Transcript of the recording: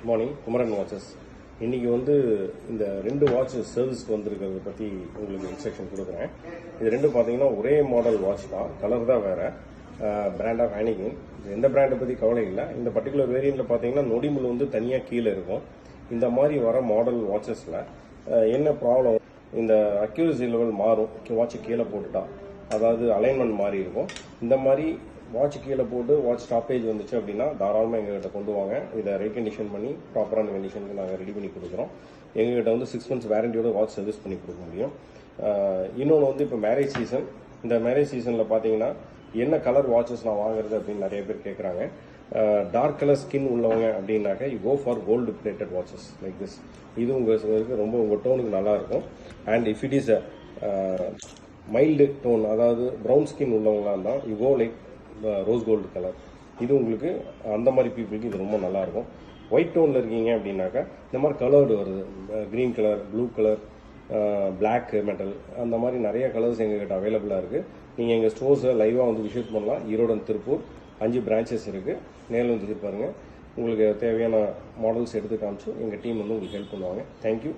Good morning, Kumaran watches. இன்றைக்கி இந்த 2 watch சர்வீஸ்க்கு வந்திருக்கிறத பற்றி உங்களுக்கு இன்ஸ்ட்ரக்ஷன் கொடுக்குறேன். இது ரெண்டும் பார்த்தீங்கன்னா ஒரே மாடல் வாட்ச் தான், கலர் தான் வேறு. Brand of Heineken. எந்த பிராண்டை பற்றி கவலை இல்லை. இந்த பர்டிகுலர் வேரியண்ட்டில் பார்த்தீங்கன்னா நொடிமுள் தனியாக கீழே இருக்கும். இந்த மாதிரி வர மாடல் வாட்சஸில் என்ன ப்ராப்ளம், இந்த அக்யூரசி லெவல் மாறும். வாட்சை கீழே போட்டுட்டா, அதாவது அலைன்மெண்ட் மாறி இருக்கும். இந்த மாதிரி வாட்ச் கீழே போட்டு வாட்ச் ஸ்டாப்பேஜ் வந்துச்சு அப்படின்னா தாராளமாக எங்ககிட்ட கொண்டு வாங்க. இதை ரீகண்டிஷன் பண்ணி ப்ராப்பரான கண்டிஷனுக்கு நாங்கள் ரெடி பண்ணி கொடுக்குறோம். எங்ககிட்ட 6 months வேரண்டியோட வாட்ச் சர்வீஸ் பண்ணி கொடுக்க முடியும். இன்னொன்று இப்போ மேரேஜ் சீசன். இந்த மேரேஜ் சீசனில் பார்த்தீங்கன்னா என்ன கலர் வாட்சஸ் நான் வாங்குறது அப்படின்னு நிறைய பேர் கேட்குறாங்க. டார்க் கலர் ஸ்கின் உள்ளவங்க அப்படின்னாக்க you go for gold plated watches like this. இது உங்களுக்கு ரொம்ப உங்கள் டோனுக்கு நல்லாயிருக்கும். And if it is mild tone, அதாவது ப்ரௌன் ஸ்கின் உள்ளவங்களாக இருந்தால் you go like rose gold colour. இது உங்களுக்கு அந்த மாதிரி பீப்புளுக்கு இது ரொம்ப நல்லாயிருக்கும். ஒயிட் டோனில் இருக்கீங்க அப்படின்னாக்கா இந்த மாதிரி கலர்டு வருது, green colour, blue colour, black metal, அந்த மாதிரி நிறைய கலர்ஸ் எங்ககிட்ட அவைலபிளாக இருக்குது. நீங்கள் எங்கள் ஸ்டோர்ஸை லைவாக விசிட் பண்ணலாம். ஈரோடு, திருப்பூர் 5 பிரான்ச்சஸ் இருக்குது. நேரில் விசிட் பாருங்கள். உங்களுக்கு தேவையான மாடல்ஸ் எடுத்து காமிச்சு எங்கள் டீம் உங்களுக்கு ஹெல்ப் பண்ணுவாங்க. தேங்க்யூ.